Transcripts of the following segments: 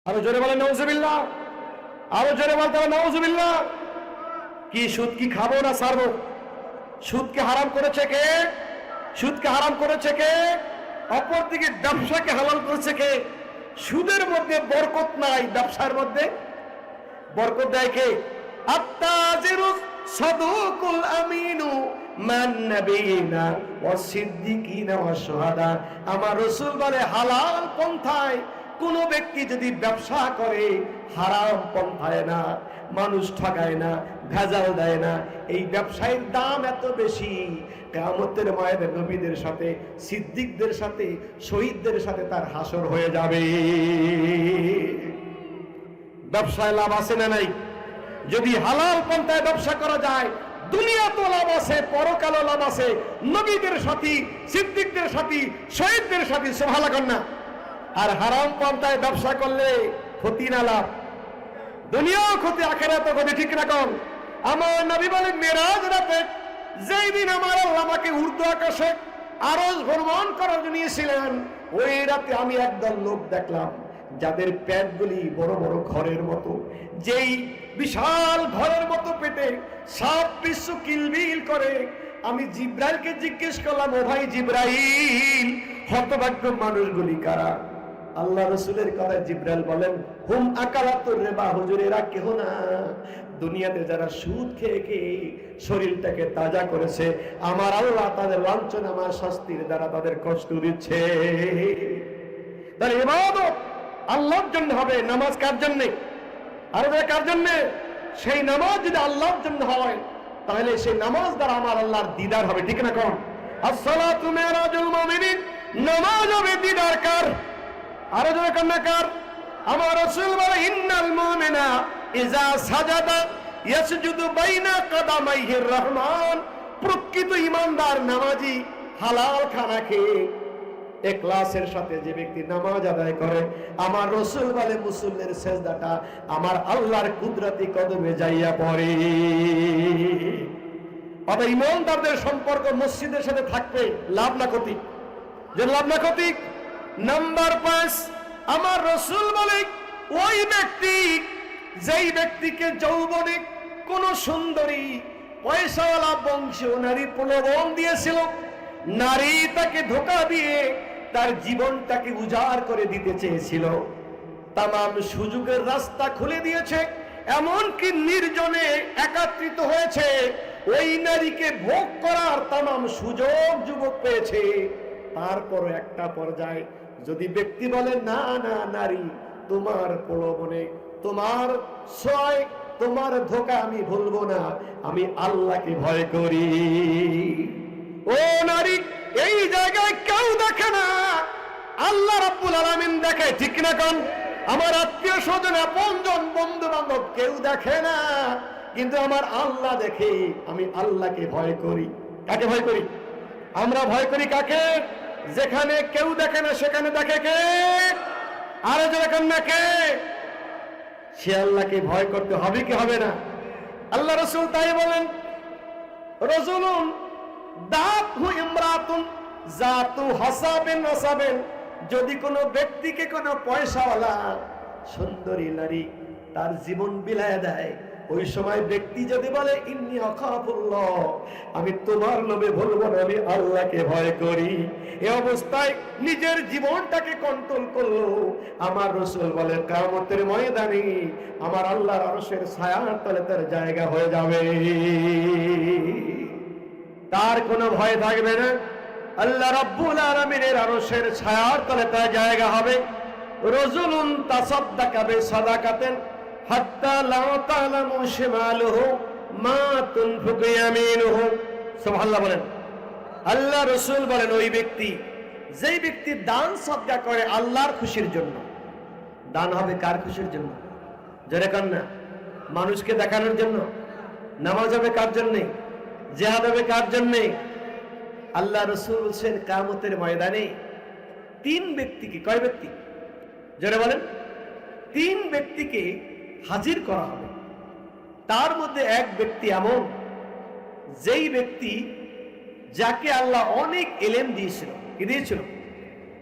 আরো জোরে বলেন নাউজুবিল্লাহ, আরো জোরে বলতে হবে নাউজুবিল্লাহ। কি সুদ কি খাবো না ছাড়বো? সুদকে হারাম করেছে কে? সুদকে হারাম করেছে কে? অপরদিকে ব্যবসাকে হালাল করেছে কে? সুদের মধ্যে বরকত নাই, ব্যবসার মধ্যে বরকত দেয় কে? আত্তাজিরু সাদুকুল আমিনু মান নাবিয়িনা ওয়াস সিদ্দিকিনা ওয়াস শুহাদা। আমার রাসূল বলে হালাল পন্থায় কোন ব্যক্তি যদি ব্যবসা করে, হারাম পন্থায় না, মানুষ ঠকায় না, ভেজাল দেয় না, এই ব্যবসায়ের দাম এত বেশি, কিয়ামতের ময়দানে নবীদের সাথে, সিদ্দিকদের সাথে, শহীদদের সাথে তার হাসর হয়ে যাবে। ব্যবসায় লাভ আছে না নাই? যদি হালাল পন্থায় ব্যবসা করা যায়, দুনিয়াতে লাভ আছে, পরকালে লাভ আছে, নবীদের সাথী, সিদ্দিকদের সাথী, শহীদদের সাথী। সুবহানাল্লাহ না? আর হারাম পন্থায় ব্যবসা করলে ক্ষতি না লাভ? দুনিয়াও ক্ষতি, আখিরাতেও ক্ষতি, ঠিক না কোন? আমার নবী বলেন মেরাজ রাতে যেই দিন আমার আল্লাহ আমাকে ঊর্ধ্ব আকাশে আরশ ভ্রমণ করার জন্য নিয়েছিলেন, ওই রাতে আমি একদল লোক দেখলাম যাদের পেটগুলি বড় বড় ঘরের মতো, যেই বিশাল ঘরের মতো পেটে সাপ বিশ্ব কিলবিল করে। আমি জিব্রাইলকে জিজ্ঞেস করলাম, ও ভাই জিব্রাইল, হতভাগ্য মানুষগুলি কারা? আল্লাহ রাসূলের কথা জিব্রাইল বলেন, হুম আকালাতুর রিবা, হুজুর এরা কেহ না, দুনিয়াতে যারা সুদ খেয়ে খেয়ে শরীরটাকে তাজা করেছে, আমার আল্লাহ তাদের লাঞ্ছনা, আমার শাস্তির দ্বারা তাদের কষ্ট দিচ্ছে। তাহলে ইবাদত আল্লাহর জন্য হবে। নামাজ কার জন্য? আর কার জন্য? সেই নামাজ যদি আল্লাহর জন্য হয়, তাহলে সেই নামাজ দ্বারা আমার আল্লাহর দিদার হবে, ঠিক না কোন? আসসালাতু মিরাজুল মুমিনিন, নামাজ হবে দিদার কার? আরো জোরে কান্না কার? আমার রাসূল বলে ইন্নাল মুমিনা ইজা সাজাদা ইয়াসজুদু বাইনা কাদামাইহির রহমান। প্রকৃত ঈমানদার নামাজি হালাল খানা খেয়ে ইখলাসের সাথে যে ব্যক্তি নামাজ আদায় করে, আমার রাসূল বলে মুসল্লির সিজদাটা আমার আল্লাহর কুদরতি কদমে যাইয়া পড়ে। অর্থাৎ ঈমানদারদের সম্পর্ক মসজিদের সাথে থাকবে, লাভ না ক্ষতি? যে লাভ না ক্ষতি। নাম্বার 5, আমার রাসূল বলে ওই ব্যক্তি যেই ব্যক্তিকে যৌবনে কোন সুন্দরী পয়সাওয়ালা বংশীয় নারী প্রলোভন দিয়েছিল, নারী তাকে ধোঁকা দিয়ে তার জীবনটাকে উজাড় করে দিতে চেয়েছিল, তামাম সুযোগের রাস্তা খুলে দিয়েছে, এমনকি নির্জনে একত্রিত হয়েছে, ওই নারীকে ভোগ করার তামাম সুযোগ যুবক পেয়েছে। তারপর একটা পর্যায়ে যদি ব্যক্তি বলে না না নারী, তোমার প্রলোভনে, তোমার ছয়, তোমার ধোঁকা আমি ভুলবো না, আমি আল্লাহকে ভয় করি। ও নারী, এই জায়গায় কেউ দেখে না, আল্লাহ রাব্বুল আলামিন দেখে, ঠিক না কোন? আমার আত্মীয় স্বজন, আপনজন, বন্ধু বান্ধব কেউ দেখে না, কিন্তু আমার আল্লাহ দেখে। আমি আল্লাহকে ভয় করি। কাকে ভয় করি? আমরা ভয় করি কাকে? যেখানে কেউ দেখে না সেখানে দেখে কে? আরো যেরকম না কে? সে আল্লাহকে ভয় করতে হবে কি হবে না? আল্লাহ রাসূল তাই বলেন, রাজুলুন দাতহু ইমরাতুন জাতু হাসাবিন নাসাবিন। যদি কোনো ব্যক্তিকে কোনো পয়সাওয়ালা সুন্দরী নারী তার জীবন বিলায় দেয়, ওই সময় ব্যক্তি যদি বলে ইন্নী আখাফুল্লাহ, আমি তোমার লোভে বলবো না, আমি আল্লাহকে ভয় করি, এই অবস্থায় নিজের জীবনটাকে কন্ট্রোল করলো, আমার রাসূল বলে কিয়ামতের ময়দানে আমার আল্লাহর আরশের ছায়ার তলে তার জায়গা হয়ে যাবে, তার কোনো ভয় থাকবে না। আল্লাহ রাব্বুল আলামিনের আরশের ছায়ার তলে তার জায়গা হবে। রাজুলুন তাসাদ্দাকা বিসাদাকাতিন হাত্তা লা তা'লামু শিমালুহু মা তুনফিকু ইয়ামিনুহু। সুবহানাল্লাহ বলেন। আল্লাহ রাসূল বলেন ওই ব্যক্তি, যেই ব্যক্তি দান সদকা করে আল্লাহর খুশির জন্য, দান হবে কার খুশির জন্য? জোরে কান না? মানুষকে দেখানোর জন্য? নামাজ হবে কার জন্য? জিহাদ হবে কার জন্য? আল্লাহ রাসূল বলেন কিয়ামতের ময়দানে 3 ব্যক্তিকে, কয় ব্যক্তি? জোরে বলেন। 3 ব্যক্তিকে হাজির করা হবে। তার মধ্যে এক ব্যক্তি এমন, যেই ব্যক্তি যাকে আল্লাহ অনেক ইলম দিয়েছিল। কি দিয়েছিল?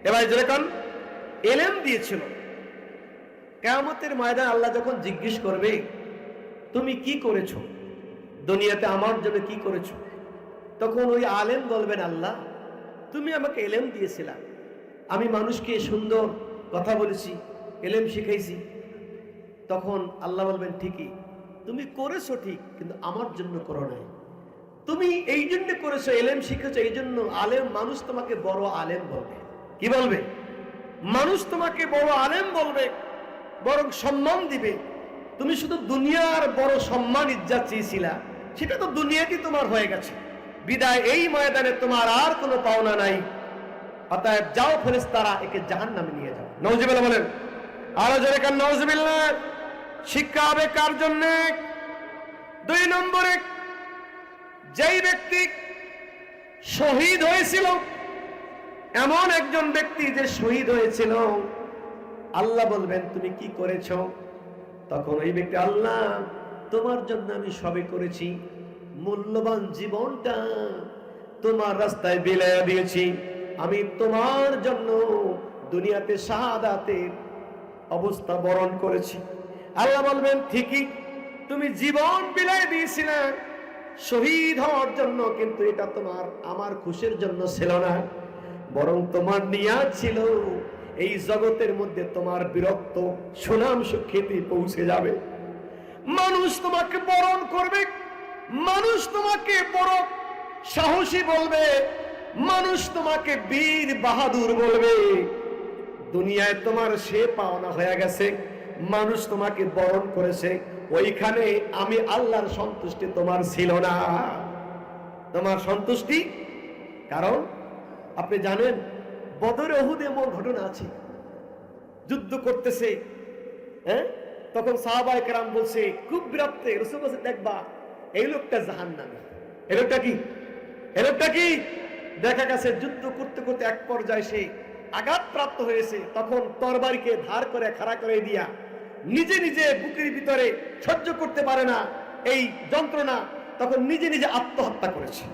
এবার যেরকম ইলম দিয়েছিল, কিয়ামতের ময়দানে আল্লাহ যখন জিজ্ঞেস করবে তুমি কি করেছো দুনিয়াতে, আমার জন্য কি করেছো, তখন ওই আলেম বলবেন আল্লাহ তুমি আমাকে এলেম দিয়েছিলা, আমি মানুষকে সুন্দর কথা বলেছি, এলেম শিখাইছি। তখন আল্লাহ বলবেন ঠিকই তুমি করেছো ঠিক, কিন্তু আমার জন্য করো নাই। তুমি এই জন্য করেছো, এলেম শিখেছো এই জন্য, আলেম মানুষ তোমাকে বড় আলেম বলবে। কি বলবে? মানুষ তোমাকে বড় আলেম বলবে, বরং সম্মান দিবে। তুমি শুধু দুনিয়ার বড় সম্মান ইজ্জত চেয়েছিলা, সেটা তো দুনিয়াতেই তোমার হয়ে গেছে। বিদায় এই ময়দানে তোমার আর কোনো পাওনা নাই। অতএব যাও ফেরেশতারা, একে জাহান্নামে নিয়ে যাও। নাউজুবিল্লাহ বলেন, আরো জোরে কান নাউজুবিল্লাহ। শিক্ষা হবে কার জন্য? 2 নম্বরে, যেই ব্যক্তি শহীদ হয়েছিল, এমন একজন ব্যক্তি যে শহীদ হয়েছিল, আল্লাহ বলবেন তুমি কি করেছো? তখন ওই ব্যক্তি আল্লাহ তোমার জন্য আমি সবই করেছি, মূল্যবান জীবনটা তোমার রাস্তায় বিলাইয়া দিয়েছি, আমি তোমার জন্য দুনিয়াতে শাহাদাতের অবস্থা বরণ করেছি। আল্লাহ বলবেন ঠিকই তুমি জীবন বিলাই দিয়েছিলে শহীদ হওয়ার জন্য, কিন্তু এটা তোমার আমার খুশির জন্য ছিল না, বরং তোমার নিয়াত ছিল এই জগতের মধ্যে তোমার বীরত্ব সুনাম সুখ্যাতি পৌঁছে যাবে, মানুষ তোমাকে বরণ করবে, মানুষ তোমাকে বড় সাহসী বলবে, মানুষ তোমাকে বীর বাহাদুর বলবে। দুনিয়ায় তোমার সে পাওনা হয়ে গেছে, মানুষ তোমাকে বরণ করেছে, ওইখানে আমি আল্লাহর সন্তুষ্টি তোমার ছিল না। তোমার সন্তুষ্টি, কারণ আপনি জানেন বদর উহুদে এমন ঘটনা আছে, যুদ্ধ করতেছে, তখন সাহাবায়ে কেরাম বলছে খুব বিরক্তে, রাসূল বলছে দেখবা এই লোকটা জাহান্নামী। এই লোকটা কি? এই লোকটা কি? দেখা গেছে যুদ্ধ করতে করতে এক পর্যায়ে সে আঘাতপ্রাপ্ত হয়েছে, তখন তরবারিকে ধার করে খাড়া করে দিয়া নিজে নিজে বুকের ভিতরে সহ্য করতে পারে না এই যন্ত্রণা, তখন নিজে নিজে আত্মহত্যা করেছে।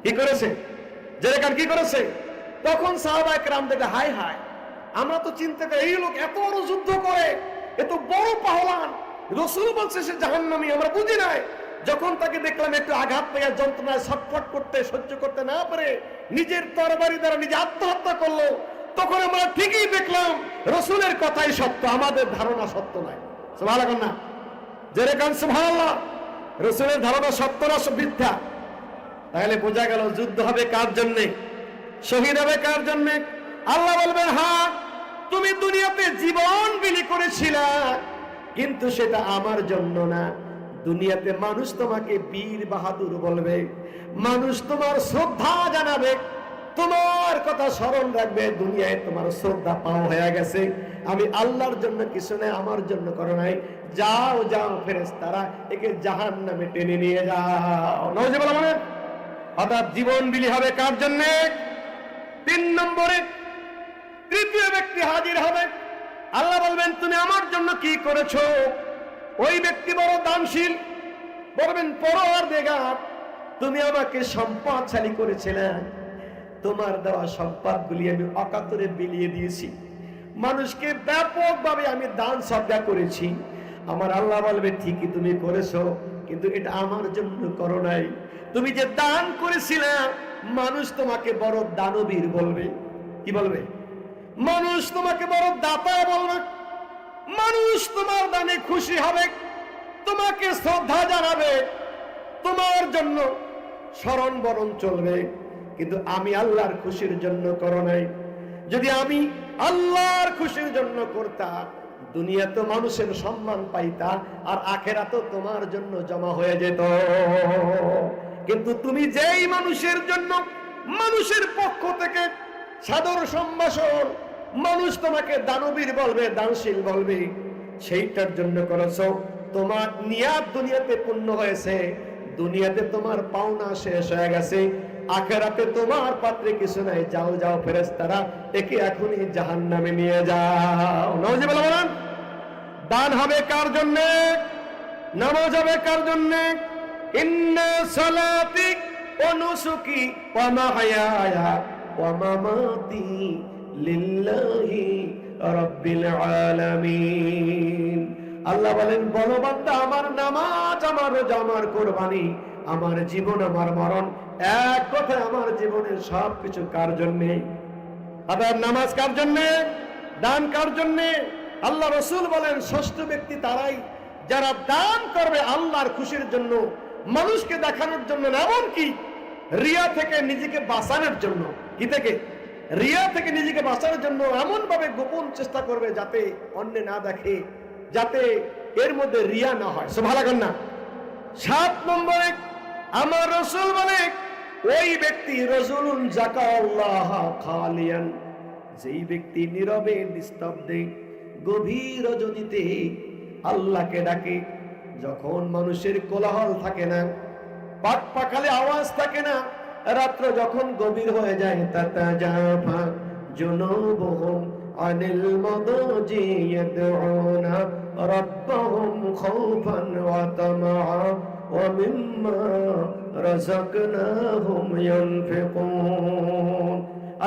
কি করেছে? যেরকম কি করেছে? তখন সাহাবায়ে কেরাম দেখে হায় হায়, আমরা তো চিন্তা করি এই লোক এত বড় যুদ্ধ করে, এত বড় পাহলান, রাসূল বলছে সে জাহান্নামী, আমরা বুঝি নাই। যখন তাকে দেখলাম একটু আঘাত পেয়ে যন্ত্রণায় ছটফট করতে সহ্য করতে না পারে নিজের তরবারি দ্বারা নিজে আত্মহত্যা করলো, তখন আমরা ঠিকই দেখলাম রাসূলের কথাই সত্য, আমাদের ধারণা সত্য নয়। সুবহানাল্লাহ না? যেরকম সুবহানাল্লাহ, রাসূলের ধারণা সত্য না মিথ্যা? তাহলে বোঝা গেল যুদ্ধ হবে কার জন্য, শহীদ হবে কার জন্য? আল্লাহ বলবেন হ্যাঁ তুমি দুনিয়াতে জীবন বিলি করেছিলা, কিন্তু সেটা আমার জন্য না। দুনিয়াতে মানুষ তোমাকে বীর বাহাদুর বলবে, মানুষ তোমার শ্রদ্ধা জানাবে, তোমার কথা স্মরণ রাখবে। দুনিয়ায় তোমার শ্রদ্ধা পাওয়া হয়ে গেছে, আমি আল্লাহর জন্য কিছু নেই, আমার জন্য করো নাই। যাও যাও ফেরেশতারা, একে জাহান্নামে টেনে নিয়ে যাও। নাউজুবিল্লাহ বলেন। অর্থাৎ জীবন বিলি হবে কার জন্য? 3 নম্বরে তৃতীয় ব্যক্তি হাজির হবে, আল্লাহ বলবেন তুমি আমার জন্য কি করেছো? ওই ব্যক্তি বড় দানশীল, বলবেন পরওয়ারদিগার তুমি আমাকে সম্পদশালী করেছিলে, তোমার দেওয়া সম্পদগুলি আমি অকাতরে বিলিয়ে দিয়েছি, মানুষকে ব্যাপকভাবে আমি দান সদকা করেছি। আমার আল্লাহ বলবে ঠিকই তুমি করেছো, কিন্তু এটা আমার জন্য করো নাই। তুমি যে দান করেছিলে, মানুষ তোমাকে বড় দানবীর বলবে। কি বলবে? মানুষ তোমাকে বড় দাতা বলবে, মানুষ তোমার দানে খুশি হবে, তোমাকে শ্রদ্ধা জানাবে, তোমার জন্য স্মরণ বরণ চলবে, কিন্তু আমি আল্লাহর খুশির জন্য করো নাই। যদি আমি আল্লাহর খুশির জন্য করতাম, দুনিয়া তো মানুষের সম্মান পাইতা, আর আখেরাত তোমার জন্য জমা হয়ে যেত। কিন্তু তুমি যেই মানুষের জন্য মানুষের পক্ষ থেকে সাদর সম্ভাষণ, মানুষ তোমাকে দানবীর বলবে, দানশীল বলবে, সেইটার জন্য করেছো, তোমার নিয়াত দুনিয়াতে পূর্ণ হয়েছে, দুনিয়াতে তোমার পাওনা শেষ হয়ে গেছে, আখেরাতে তোমার পাত্রে কিছু নাই। যাও যাও ফেরেশতারা, একে এখনই জাহান্নামে নিয়ে যাও। নাউজুবিল্লাহ বলেন। দান হবে কার জন্য? নামাজ হবে কার জন্য? ইন্না সালাতি ওয়া নুসুকি ওয়া মাহইয়ায়া ওয়া মামাতি লিল্লাহি রাব্বিল আলামিন। আল্লাহ বলেন, বলো বান্দা, আমার নামাজ, আমার রোজা, আমার কুরবানি, আমার জীবন, আমার মরণ, এক কথায় আমার জীবনের সবকিছু কার জন্যে? আবার নামাজ কার জন্যে? দান কার জন্যে? আল্লাহ রাসূল বলেন, ষষ্ঠ ব্যক্তি তারাই যারা দান করবে আল্লাহর খুশির জন্য, মানুষকে দেখানোর জন্য না, এমনকি রিয়া থেকে নিজেকে বাঁচানোর জন্য। কি থেকে? রিয়া থেকে নিজেকে বাঁচানোর জন্য এমন ভাবে গোপন চেষ্টা করবে যাতে অন্য না দেখে, যাতে এর মধ্যে রিয়া না হয়। সুবহানাল্লাহ না। 7 নম্বরে আমার রাসূল বলে, ওই ব্যক্তি রাজুলুন যাকারাল্লাহ খালিয়ান, যেই ব্যক্তি নীরবে নিস্তব্ধে গভীর রজনীতে আল্লাহকে ডাকে, যখন মানুষের কোলাহল থাকে না, পাক পাখালে আওয়াজ থাকে না, রাত্র যখন গভীর হয়ে যায়, তাতাজাফা জুনুবুহুম আনিল মাদাজি ইয়াদউনা রাব্বাহুম খাওফান ওয়া তামাআ ওয়া মিম্মা রাযাকনাহুম ইউনফিকুন।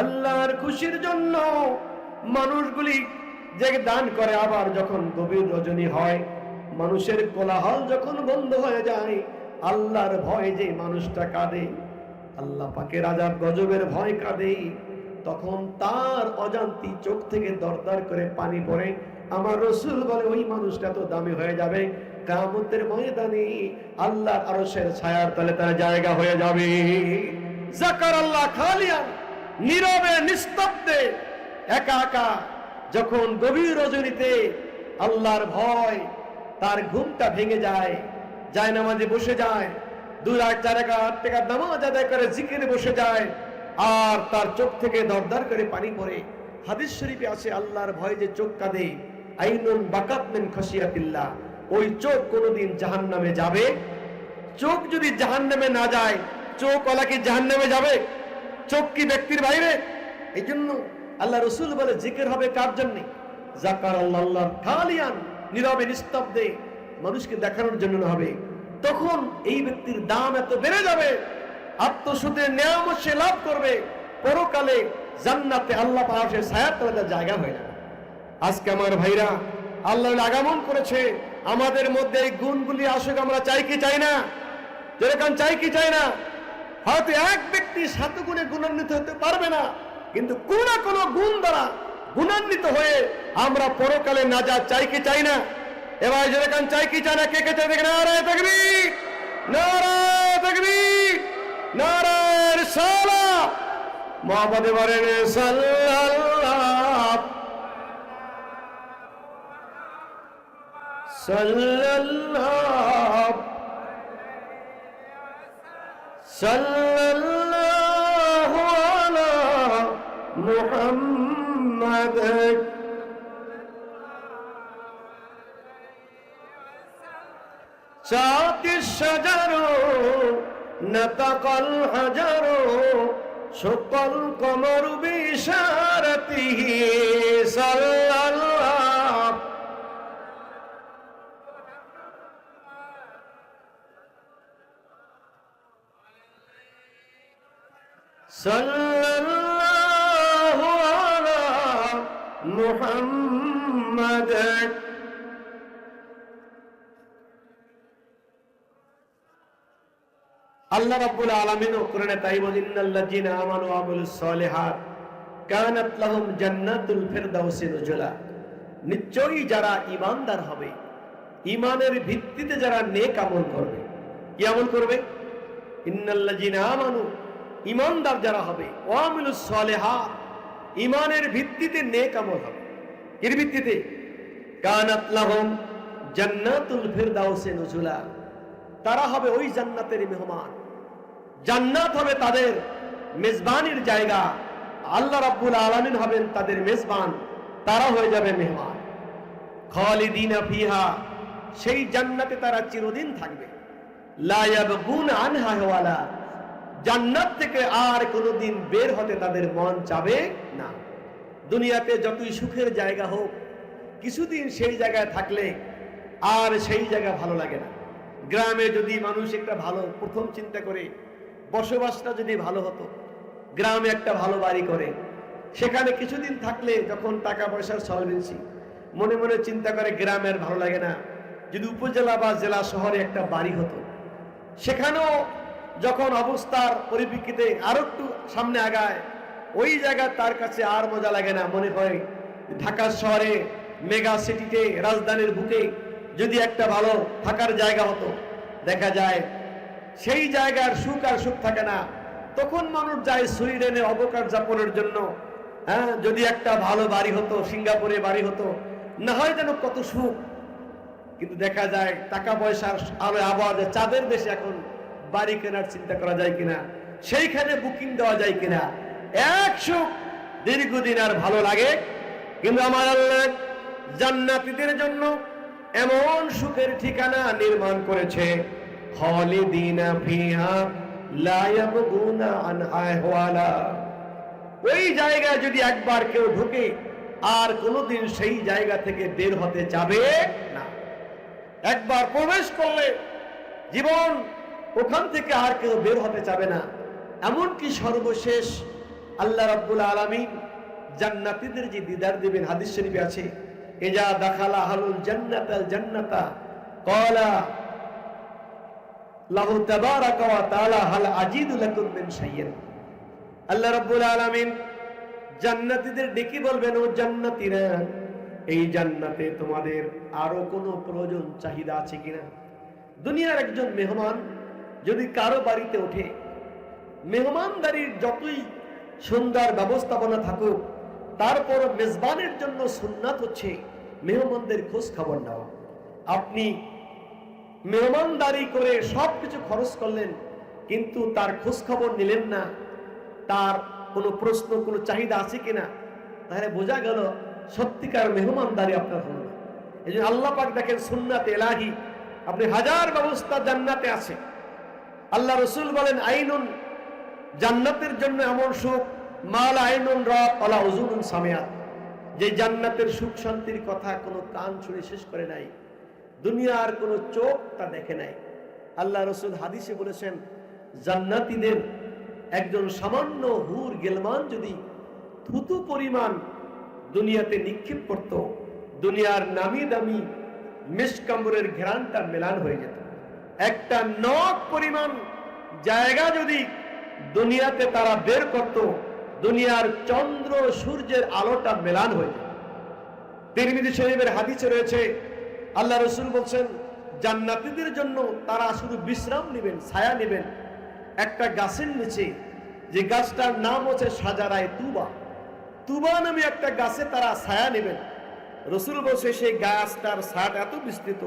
আল্লাহর খুশির জন্য মানুষগুলি যে দান করে, আবার যখন গভীর রজনী হয়, মানুষের কোলাহল যখন বন্ধ হয়ে যায়, আল্লাহর ভয় যে মানুষটা কাঁদে, আল্লাহ পাকের আযাব গজবের ভয় কাঁদে, তখন তার অজান্তি চোখ থেকে দরদর করে পানি পড়ে। আমার রাসূল বলে, ওই মানুষটা তো দামি হয়ে যাবে, কিয়ামতের ময়দানে আল্লাহর আরশের ছায়ার তলে তার জায়গা হয়ে যাবে। যাকারাল্লাহ খালিয়ান, নীরবে নিস্তব্ধে একা একা যখন গভীর রজনীতে আল্লাহর ভয়, তার ঘুমটা ভেঙে যায়, জায়নামাজে বসে যায়, 2 রাকাত 4 রাকাত নামাজ আদায় করে জিকিরে বসে যায়, আর তার চোখ থেকে দরদর করে পানি পড়ে। হাদিস শরীফে আছে, আল্লাহর ভয় যে চোখ কাঁদে, আইনুন বাকাত মিন খাশিয়াতিল্লাহ, ওই চোখ কোনোদিন জাহান্নামে যাবে? চোখ যদি জাহান্নামে না যায়, চোখ ওলা কি জাহান্নামে যাবে? চোখ কি ব্যক্তির বাইরে? এই জন্য আল্লাহ রাসূল বলে, জিকির হবে কার জন্য? যাকারাল্লাহ খালিয়ান, নীরবে নিস্তব্ধে মানুষকে দেখানোর জন্য হবে। তখন এই ব্যক্তির দাম এত বেড়ে যাবে, আত্মসুখের নিয়ামত সে লাভ করবে, পরকালে জান্নাতে আল্লাহ পাকের ছায়ার তলে তার জায়গা হয়ে যাবে। আজকে আমার ভাইরা, আল্লাহ আগমন করেছে, আমাদের মধ্যে এই গুণগুলি আসুক, আমরা চাই কি চাই না? যেরকম চাই কি চাই না? হয়তো এক ব্যক্তি 7 গুণে গুণান্বিত হতে পারবে না, কিন্তু কোন না কোন গুণ দ্বারা গুণান্বিত হয়ে আমরা পরকালে নাজাত চাই কি চাই না? এবার যেরকম চাই কি চাই না, কে কে চাই? দেখেন, নারায়ে তাকবীর, নারায়ে তাকবীর, নারায়ে রিসালাত। মুহাম্মদ বলেন, সাল্লাল্লাহু সাল্লাল্লাহু সাল্লাল্লাহু আলা মুহাম্মাদ। সাতি শাজারু নাতাকাল হাজারু শুকাল কমরু বিশারাতিহি সাল্লাল্লাহু সাল্লাল্লাহু আলা মুহাম্মাদ। আল্লাহ রাব্বুল আলামিন কোরআনে তাই বলেন, ইন্নাল্লাযীনা আমানু ওয়া আমিলুস সালিহাত কানাত লাহুম জান্নাতুল ফিরদাউসি নুজুলা। নিশ্চয়ই যারা ঈমানদার হবে, ঈমানের ভিত্তিতে যারা নেক আমল করবে। কি আমল করবে? ইন্নাল্লাযীনা আমানু, ঈমানদার যারা হবে, ওয়া আমিলুস সালিহাত, ঈমানের ভিত্তিতে নেক আমল হবে। এর ভিত্তিতে কানাত লাহুম জান্নাতুল ফিরদাউসি নুজুলা, তারা হবে ওই জান্নাতের মেহমান। জান্নাত হবে তাদের মেজবানির জায়গা, আল্লাহ রাব্বুল আলামিন হবেন তাদের মেজবান, তারা হয়ে যাবে মেহমান। খালিদিনা ফিহা, সেই জান্নাতে তারা চিরদিন থাকবে। লা ইয়াবগুনা আনহা ওয়ালা, জান্নাত থেকে আর কোনোদিন বের হতে তাদের মন চাবে না। দুনিয়াতে যতই সুখের জায়গা হোক, কিছুদিন সেই জায়গায় থাকলে আর সেই জায়গা ভালো লাগে না। গ্রামে যদি মানুষ একটা ভালো, প্রথম চিন্তা করে বসবাসটা যদি ভালো হতো, গ্রামে একটা ভালো বাড়ি করে, সেখানে কিছুদিন থাকলে যখন টাকা পয়সার সলভেন্সি, মনে মনে চিন্তা করে গ্রামের ভালো লাগে না, যদি উপজেলা বা জেলা শহরে একটা বাড়ি হতো। সেখানেও যখন অবস্থার পরিপ্রেক্ষিতে আরো একটু সামনে আগায়, ওই জায়গা তার কাছে আর মজা লাগে না। মনে হয় ঢাকা শহরে, মেগা সিটিতে, রাজধানীর বুকে যদি একটা ভালো থাকার জায়গা হতো, দেখা যায় সেই জায়গার সুখ আর সুখ থাকে না। তখন মানুষ যায় সুইডেনে অবকাশ যাপনের জন্য। হ্যাঁ, যদি একটা ভালো বাড়ি হতো, সিঙ্গাপুরে বাড়ি হতো, না হয় যেন কত সুখ। কিন্তু দেখা যায় টাকা পয়সার আলো আবহাওয়া, চাঁদের দেশে এখন বাড়ি কেনার চিন্তা করা যায় কিনা, সেইখানে বুকিং দেওয়া যায় কিনা। এক সুখ দীর্ঘদিন আর ভালো লাগে। কিন্তু আমার আল্লাহ জান্নাতীদের জন্য এমন সুখের ঠিকানা নির্মাণ করেছে, খালিদিনা ফিহা লা ইয়াবগুনা আনহা ওয়ালা। ওই জায়গায় যদি একবার কেউ ঢুকে, আর কোনোদিন সেই জায়গা থেকে বের হতে যাবে না। একবার প্রবেশ করলে জীবন ওখান থেকে আর কেউ বের হতে যাবে না। এমনকি সর্বশেষ আল্লাহ রাব্বুল আলামিন জান্নাতীদের যে দিদার দিবেন, হাদিস শরীফে আছে, ইজা দাখালা আহলুল জান্নাতাল জান্নাতা ক্বালা লাহু তাবারাকা ওয়া তাআলা হাল আজিদু লাকুম মিন শাইইন। আল্লাহ রাব্বুল আলামিন জান্নাতীদের ডেকে বলবেন, ও জান্নাতীরা, এই জান্নাতে তোমাদের আরো কোনো প্রয়োজন চাহিদা আছে কিনা? দুনিয়ার একজন মেহমান যদি কারো বাড়িতে ওঠে, মেহমানদারির যতই সুন্দর ব্যবস্থাপনা থাকুক, তারপর মেজবানের জন্য সুন্নাত হচ্ছে মেহমানদের খোঁজ খবর নেওয়া। আপনি মেহমানদারি করে সবকিছু খরচ করলেন, কিন্তু তার খোঁজ খবর নিলেন না, তার কোনো প্রশ্ন, কোনো চাহিদা আছে কিনা, তাহলে বোঝা গেল সত্যিকার মেহমানদারি আপনার হলো না। এই জন্য আল্লাহ পাক দেখেন সুন্নাত এলাহি, আপনি হাজার ব্যবস্থা জান্নাতে আছে। আল্লাহ রসুল বলেন, আইনুন, জান্নাতের জন্য এমন সুখ, মাল আইনুন রাত ওয়ালা উযুনুন সামিআত, যে জান্নাতের সুখ শান্তির কথা কোনো কান শুনে শেষ করে নাই, দুনিয়ার কোনো চোখ তা দেখে নাই। আল্লাহ রসুল হাদিসে বলেছেন, জান্নাতীদের একজন সামান্য হুর গেলমান যদি থুতু পরিমাণ দুনিয়াতে নিক্ষেপ করত, দুনিয়ার নামি দামি মিশকাম্বরের ঘেরানটা মেলান হয়ে যেত। একটা নখ পরিমাণ জায়গা যদি দুনিয়াতে তারা বের করত, দুনিয়ার চন্দ্র সূর্যের আলোটা মেলান হয়ে যেত। তিরমিজি শরীফের হাদিসে রয়েছে, আল্লাহ রসুল বলছেন, জান্নাতীদের জন্য তারা শুধু বিশ্রাম নেবেন, ছায়া নেবেন একটা গাছের নিচে, যে গাছটার নাম হচ্ছে সাজারায়ে তুবা। তুবা নামে একটা গাছে তারা ছায়া নেবেন। রসুল বলছে, সেই গাছটার ছায়া এত বিস্তৃত,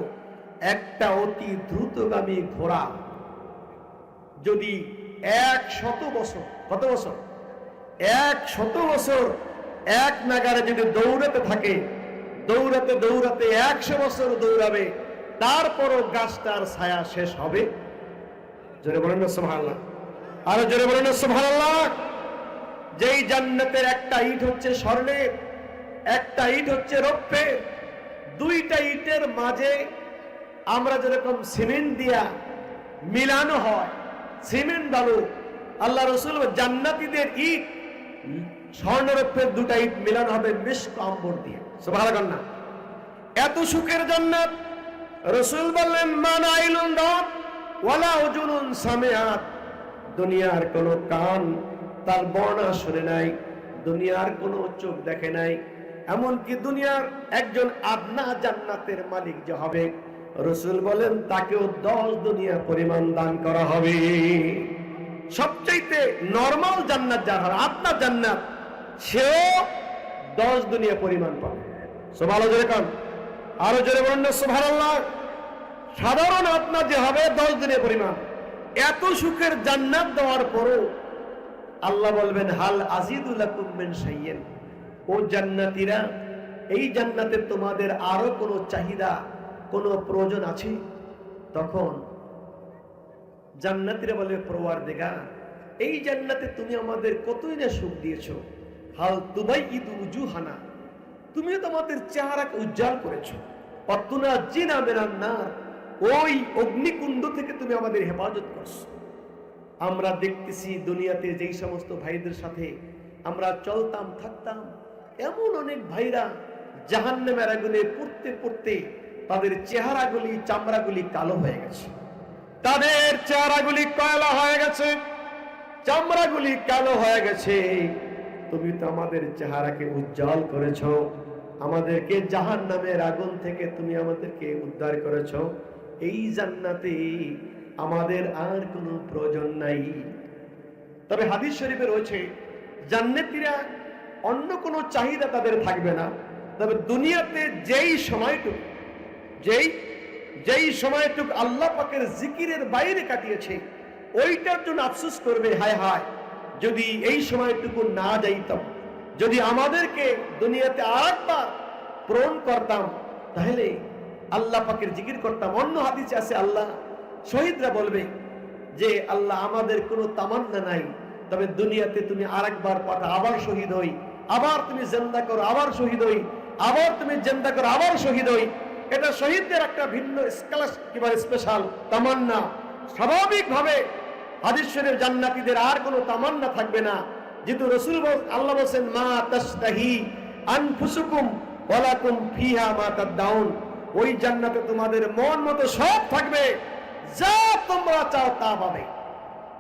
একটা অতি দ্রুতগামী ঘোড়া যদি 100 বছর, কত বছর? 100 বছর এক নাগারে যদি দৌড়াতে থাকে, দৌড়াতে দৌড়াতে 100 বছর দৌড়াবে, তারপরও গাছটার ছায়া শেষ হবে। জোরে বলেন না সুবহানাল্লাহ, আরো জোরে বলেন না সুবহানাল্লাহ। যেই জান্নাতের একটা ইট হচ্ছে স্বর্ণের, একটা ইট হচ্ছে রৌপ্যের, দুইটা ইটের মাঝে আমরা যেরকম সিমেন্ট দিয়া মিলানো হয়, সিমেন্ট বালু, আল্লাহ রসুল জান্নাতীদের ইট স্বর্ণ রৌপ্যের দুটা ইট মিলানো হবে মিশক আম্বর দিয়ে। সুবহানাল্লাহ। এত সুখের জান্নাত, রসুল বললেন, মান আইলুন রাত ওয়ালা উযুনুন সামিআত, দুনিয়ার কোন কান তার বর্ণনা শুনে নাই, দুনিয়ার কোন চোখ দেখে নাই, এমনকি দুনিয়ার একজন আদনা জান্নাতের মালিক যে হবে, রসুল বলেন তাকেও 10 দুনিয়া পরিমাণ দান করা হবে। সবচাইতে নরমাল জান্নাত যার হবে, আদনা জান্নাত, সেও 10 দুনিয়া পরিমাণ পাবে। সুবহানাল্লাহ জোরে কান, আরো জোরে বলেন না সুবহানাল্লাহ। সাধারণ আদনা যে হবে 10 দুনিয়া পরিমাণ। এত সুখের জান্নাত দেওয়ার পরও আল্লাহ বলবেন, হাল আজিদু লাকুম মিন শাইইন, ও জান্নাতীরা, এই জান্নাতে তোমাদের আরো কোনো চাহিদা, কোনো প্রয়োজন আছে? তখন জান্নাতীরা বলবে, পরওয়ারদিগার, এই জান্নাতে তুমি আমাদের কতই না সুখ দিয়েছো, হাল তুবাইয়িদু উজুহানা, তুমিও তোমাদের চেহারাকে উজ্জ্বল করেছো, ওয়াতুনাজ্জিনা মিনান নার, ওই অগ্নিকুণ্ড থেকে তুমি আমাদের হেফাজত করছো। আমরা দেখতেছি দুনিয়াতে যেই সমস্ত ভাইদের সাথে আমরা চলতাম থাকতাম, এমন অনেক ভাইরা জাহান্নামের আগুনে পুড়তে পুড়তে তাদের চেহারাগুলি চামড়াগুলি কালো হয়ে গেছে, তাদের চেহারাগুলি কয়লা হয়ে গেছে, চামড়াগুলি কালো হয়ে গেছে। তুমি তো আমাদের চেহারাকে উজ্জ্বল করেছো, আমাদেরকে জাহান্নামের আগুন থেকে তুমি আমাদেরকে উদ্ধার করেছো, এই জান্নাতে আমাদের আর কোনো প্রয়োজন নাই। তবে হাদিস শরীফে রয়েছে জান্নাতীরা অন্য কোনো চাহিদা তাদের থাকবে না, তবে দুনিয়াতে যেই সময়টুক আল্লাহ পাকের জিকিরের বাইরে কাটিয়েছে ওইটার জন্য আফসোস করবে, হায় হায় যদি এই সময়টুকু না যাইতাম, যদি আমাদেরকে দুনিয়াতে আরেকবার প্রেরণ করতাম, তাহলে আল্লাহ পাকের জিকির করতাম। অন্য হাদিসে আছে আল্লাহ শহীদরা বলবে যে আল্লাহ আমাদের কোনো তামান্না নাই, তবে দুনিয়াতে তুমি আরেকবার পাঠা, আবার শহীদ হই, আবার তুমি জিন্দা করো, আবার শহীদ হই, আবার তুমি জিন্দা করো, আবার শহীদ হই। এটা শহীদদের একটা ভিন্ন স্পেশাল তামান্না। স্বাভাবিকভাবে হাদিস শরীফে জান্নাতীদের আর কোনো তামান্না থাকবে না, যেহেতু রাসূল আল্লাহ বলেন মা তাশতাহি আনফুসুকুম ওয়ালাকুম ফিহা মা তাদাউন, ওই জান্নাতে তোমাদের মন মতো সব থাকবে, যা তোমরা চাও তা পাবে।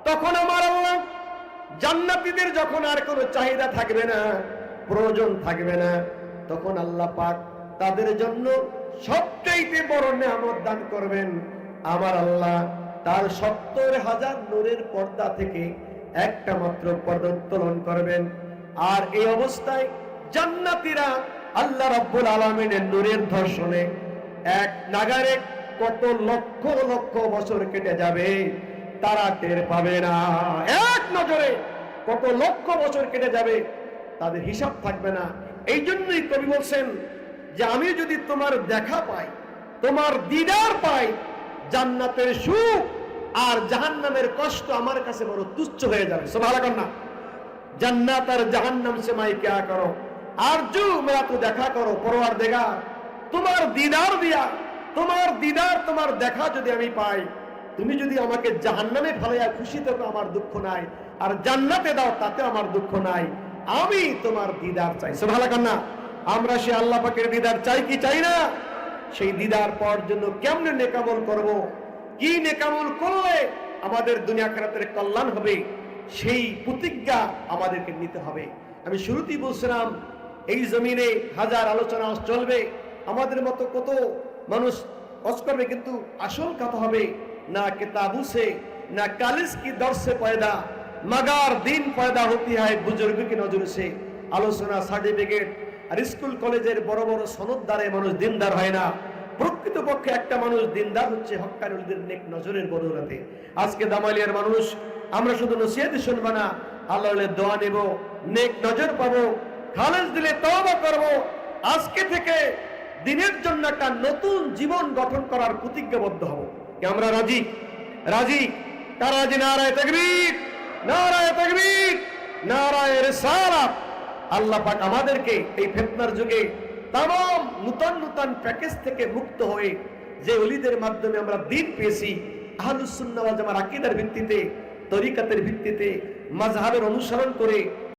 তখন আমার আল্লাহ জান্নাতীদের যখন আর কোনো চাহিদা থাকবে না, প্রয়োজন থাকবে না, তখন আল্লাহ পাক তাদের জন্য সবচাইতে বড় নেয়ামত দান করবেন। আমার আল্লাহ তার 70,000 নূরের পর্দা থেকে একটা মাত্র পর্দা উত্তোলন করবেন। আর এই অবস্থায় জান্নাতীরা আল্লাহ রাব্বুল আলামিনের নূরের দর্শনে এক নাগারে কত লক্ষ লক্ষ বছর কেটে যাবে তারা টের পাবে না। এক নজরে কত লক্ষ বছর কেটে যাবে তাদের হিসাব থাকবে না। এই জন্যই কবি বলছেন যে আমি যদি তোমার দেখা পাই, তোমার দিদার পাই, জান্নাতের সুখ আর জাহান্নামের কষ্ট আমার কাছে বড় তুচ্ছ হয়ে যাবে। সুবহানাল্লাহ না, জান্নাত আর জাহান্নাম সে মাই क्या करो आरजू मेरा तो দেখা করো পরওয়ারদিগার, তোমার দিদার দিয়া, তোমার দিদার তোমার দেখা যদি আমি পাই, তুমি যদি আমাকে জাহান্নামে ফেলাইয়া খুশি থাকো আমার দুঃখ নাই, আর জান্নাতে দাও তাতে আমার দুঃখ নাই, আমি তোমার দিদার চাই। সুবহানাল্লাহ না, আমরা সে আল্লাহ পাকের দিদার চাই কি চাই না? সেই দিদার পাওয়ার জন্য কেমনে নেকামল করব, কি নেকামল করলে আমাদের দুনিয়া আখিরাতের কল্যাণ হবে, সেই প্রতিজ্ঞা আমাদেরকে নিতে হবে। আমি শুরুতেই বলছিলাম এই জমিনে হাজার আলোচনা চলবে, আমাদের মতো কত মানুষ ওয়াজ করবে, কিন্তু আসল কথা হবে না কিতাবু সে না কালিস কি দর সে পয়দা, মগার দিন পয়দা হতি হয় বুজুর্গ কি নজর সে। আলোচনা সার্টিফিকেট আর স্কুল কলেজের বড় বড় সনদ দ্বারা মানুষ দিনদার হয় না। প্রকৃতপক্ষে একটা মানুষ দিনদার হচ্ছে হক্কারীদের নেক নজরের বদৌলতে। আজকে দামালিয়ার মানুষ আমরা শুধু নসিহত শুনবো না, আল্লাহর দোয়া নেব, নেক নজর পাবো, খালেস দিলে তওবা করব, আজকে থেকে দিনের জন্য একটা নতুন জীবন গঠন করার প্রতিজ্ঞাবদ্ধ হব। কি আমরা রাজি? রাজি? কারা রাজি? নারায়ে তাকবীর, নারায়ে তাকবীর, নারায়ে রিসালাত। আল্লাহ পাক আমাদেরকে এই ফিতনার যুগে तमाम নূতন নূতন প্যাকেজ থেকে মুক্ত হয়ে যে ওলিদের মাধ্যমে আমরা দ্বীন পেয়েছি, আহলুস সুন্নাহ ওয়াল জামার আকীদার ভিত্তিতে, তরিকাতের ভিত্তিতে, মাযহাবের অনুসরণ করে